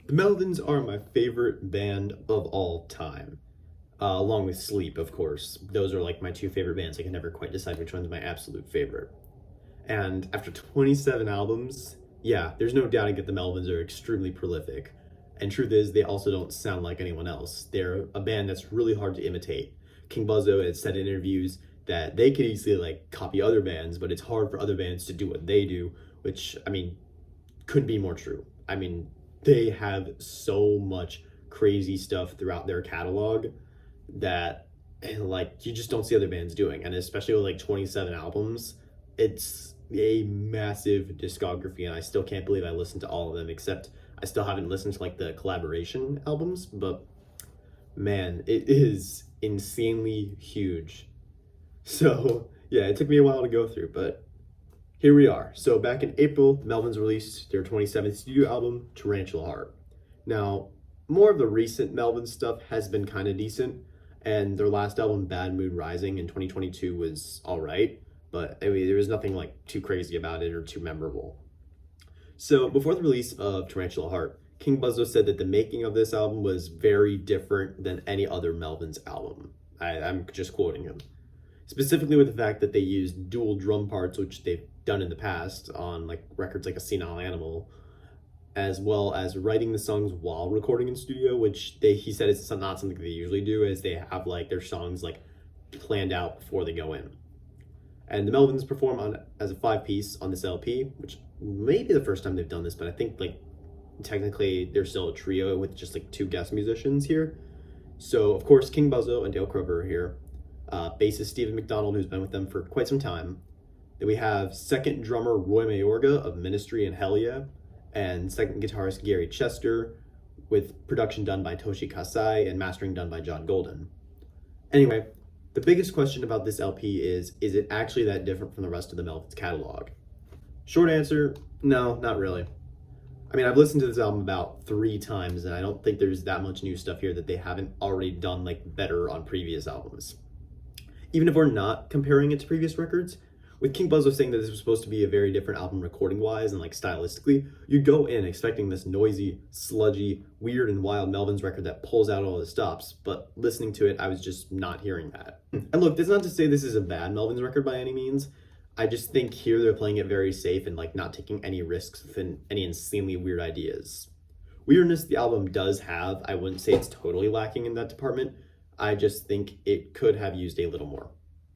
The Melvins are my favorite band of all time, along with Sleep, of course. Those are like my two favorite bands. I can never quite decide which one's my absolute favorite. And after 27 albums, yeah, there's no doubting that the Melvins are extremely prolific. And truth is, they also don't sound like anyone else. They're a band that's really hard to imitate. King Buzzo has said in interviews that they could easily like copy other bands, but it's hard for other bands to do what they do, which I mean, couldn't be more true. I mean, they have so much crazy stuff throughout their catalog that and like you just don't see other bands doing, and especially with like 27 albums, it's a massive discography, and I still can't believe I listened to all of them, except I still haven't listened to like the collaboration albums, but man, it is insanely huge. So yeah, it took me a while to go through, but here we are. So back in April, the Melvins released their 27th studio album, Tarantula Heart. Now, more of the recent Melvins stuff has been kind of decent, and their last album, Bad Mood Rising, in 2022 was all right, but I mean, there was nothing like too crazy about it or too memorable. So before the release of Tarantula Heart, King Buzzo said that the making of this album was very different than any other Melvins album. I'm just quoting him. Specifically with the fact that they used dual drum parts, which they've done in the past on like records like A Senile Animal, as well as writing the songs while recording in studio, which he said is not something they usually do, as they have like their songs like planned out before they go in. And the Melvins perform on as a 5-piece on this LP, which may be the first time they've done this, but I think like technically they're still a trio with just like 2 guest musicians here. So of course King Buzzo and Dale Crover are here. Bassist Stephen McDonald, who's been with them for quite some time. Then we have second drummer Roy Mayorga of Ministry and Hell Yeah, and second guitarist Gary Chester, with production done by Toshi Kasai and mastering done by John Golden. Anyway, the biggest question about this LP is it actually that different from the rest of the Melvins catalog? Short answer, no, not really. I mean, I've listened to this album about 3 times, and I don't think there's that much new stuff here that they haven't already done like better on previous albums. Even if we're not comparing it to previous records, with King Buzzo saying that this was supposed to be a very different album recording-wise and like stylistically, you go in expecting this noisy, sludgy, weird and wild Melvins record that pulls out all the stops, but listening to it, I was just not hearing that. And look, that's not to say this is a bad Melvins record by any means. I just think here they're playing it very safe and like not taking any risks with any insanely weird ideas. Weirdness the album does have, I wouldn't say it's totally lacking in that department. I just think it could have used a little more.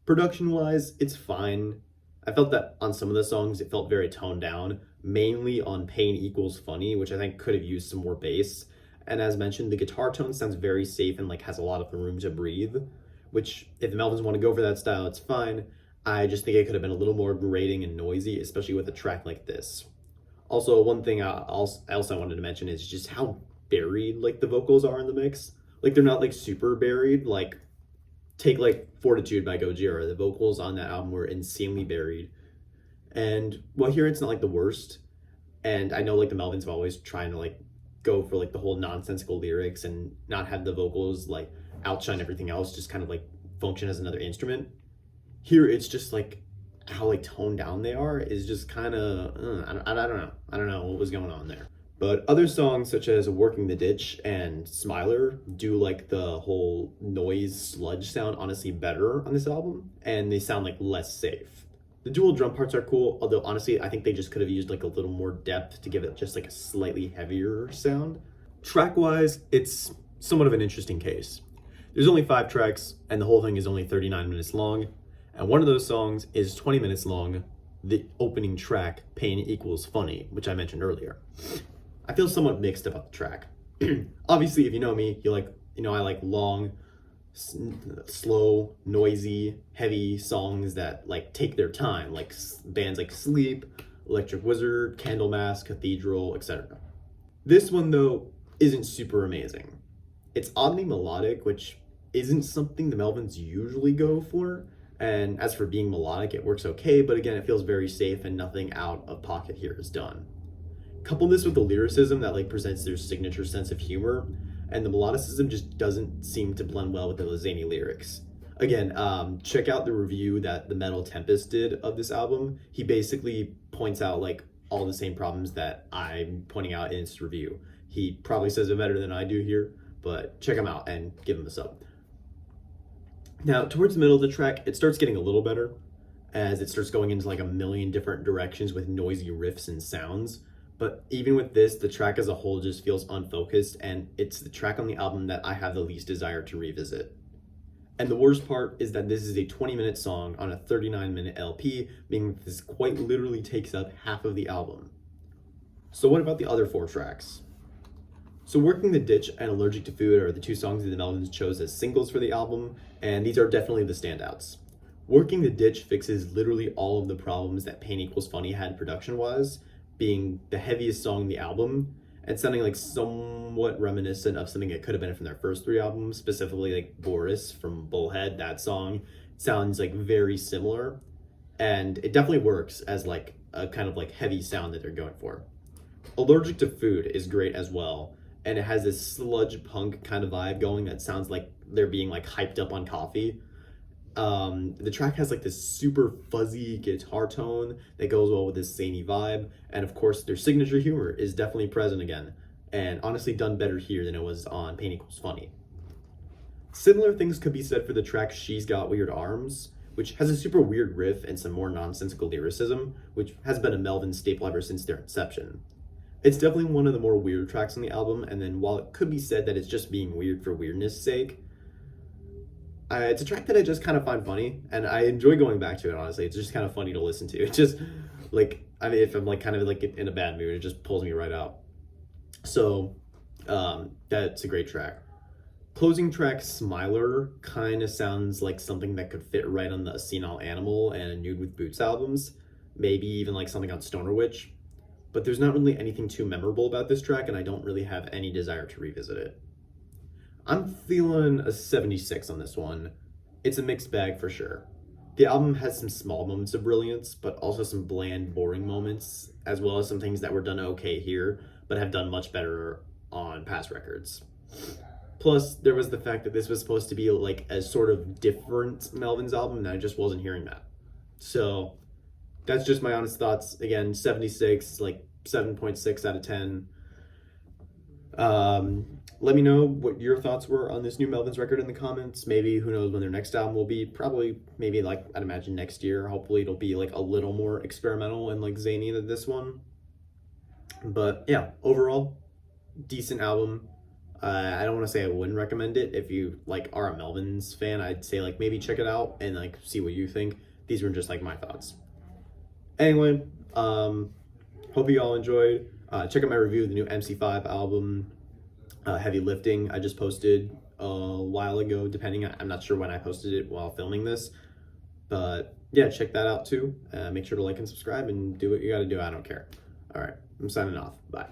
Production-wise, it's fine. I felt that on some of the songs, it felt very toned down, mainly on Pain Equals Funny, which I think could have used some more bass. And as mentioned, the guitar tone sounds very safe and like has a lot of room to breathe, which if the Melvins want to go for that style, it's fine. I just think it could have been a little more grating and noisy, especially with a track like this. Also, one thing I also wanted to mention is just how buried like the vocals are in the mix. Like they're not like super buried, like take like Fortitude by Gojira. The vocals on that album were insanely buried. And well, here it's not like the worst. And I know like the Melvins have always trying to like go for like the whole nonsensical lyrics and not have the vocals like outshine everything else, just kind of like function as another instrument. Here it's just like how like toned down they are is just kind of, I don't know. I don't know what was going on there. But other songs such as Working the Ditch and Smiler do like the whole noise sludge sound honestly better on this album, and they sound like less safe. The dual drum parts are cool, although honestly I think they just could have used like a little more depth to give it just like a slightly heavier sound. Track-wise, it's somewhat of an interesting case. There's only 5 tracks, and the whole thing is only 39 minutes long, and one of those songs is 20 minutes long, the opening track, Pain Equals Funny, which I mentioned earlier. I feel somewhat mixed about the track. Obviously, if you know me, I like long, slow, noisy, heavy songs that like take their time, like bands like Sleep, Electric Wizard, Candlemass, Cathedral, etc. This one though isn't super amazing. It's oddly melodic, which isn't something the Melvins usually go for. And as for being melodic, it works okay, but again, it feels very safe and nothing out of pocket here is done. Couple this with the lyricism that like presents their signature sense of humor, and the melodicism just doesn't seem to blend well with the zany lyrics. Again, check out the review that the Metal Tempest did of this album. He basically points out like all the same problems that I'm pointing out in his review. He probably says it better than I do here, but check him out and give him a sub. Now, towards the middle of the track, it starts getting a little better as it starts going into like a million different directions with noisy riffs and sounds. But even with this, the track as a whole just feels unfocused, and it's the track on the album that I have the least desire to revisit. And the worst part is that this is a 20-minute song on a 39-minute LP, meaning this quite literally takes up half of the album. So what about the other 4 tracks? So Working the Ditch and Allergic to Food are the 2 songs that the Melvins chose as singles for the album, and these are definitely the standouts. Working the Ditch fixes literally all of the problems that Pain Equals Funny had production-wise, being the heaviest song in the album, and sounding like somewhat reminiscent of something that could have been from their first 3 albums, specifically like Boris from Bullhead. That song sounds like very similar, and it definitely works as like a kind of like heavy sound that they're going for. Allergic to Food is great as well, and it has this sludge punk kind of vibe going that sounds like they're being like hyped up on coffee. The track has like this super fuzzy guitar tone that goes well with this zany vibe, and of course their signature humor is definitely present again, and honestly done better here than it was on Pain Equals Funny. Similar things could be said for the track She's Got Weird Arms, which has a super weird riff and some more nonsensical lyricism, which has been a Melvins staple ever since their inception. It's definitely one of the more weird tracks on the album, and then while it could be said that it's just being weird for weirdness' sake, it's a track that I just kind of find funny, and I enjoy going back to it, honestly. It's just kind of funny to listen to. It's just, like, I mean, if I'm, like, kind of, like, in a bad mood, it just pulls me right out. So, that's a great track. Closing track, Smiler, kind of sounds like something that could fit right on the Senile Animal and Nude with Boots albums. Maybe even, like, something on Stoner Witch. But there's not really anything too memorable about this track, and I don't really have any desire to revisit it. I'm feeling a 76 on this one. It's a mixed bag for sure. The album has some small moments of brilliance, but also some bland, boring moments, as well as some things that were done okay here, but have done much better on past records. Plus, there was the fact that this was supposed to be like a sort of different Melvins album, and I just wasn't hearing that. So, that's just my honest thoughts. Again, 76, like 7.6 out of 10. Let me know what your thoughts were on this new Melvins record in the comments. Maybe, who knows when their next album will be. Probably, maybe like, I'd imagine next year. Hopefully it'll be like a little more experimental and like zany than this one. But yeah, overall, decent album. I don't want to say I wouldn't recommend it. If you like are a Melvins fan, I'd say like maybe check it out and like see what you think. These were just like my thoughts. Anyway, hope you all enjoyed. Check out my review of the new MC5 album, Heavy Lifting. I just posted a while ago, I'm not sure when I posted it while filming this. But yeah, check that out too. Make sure to like and subscribe and do what you gotta do. I don't care. All right, I'm signing off. Bye.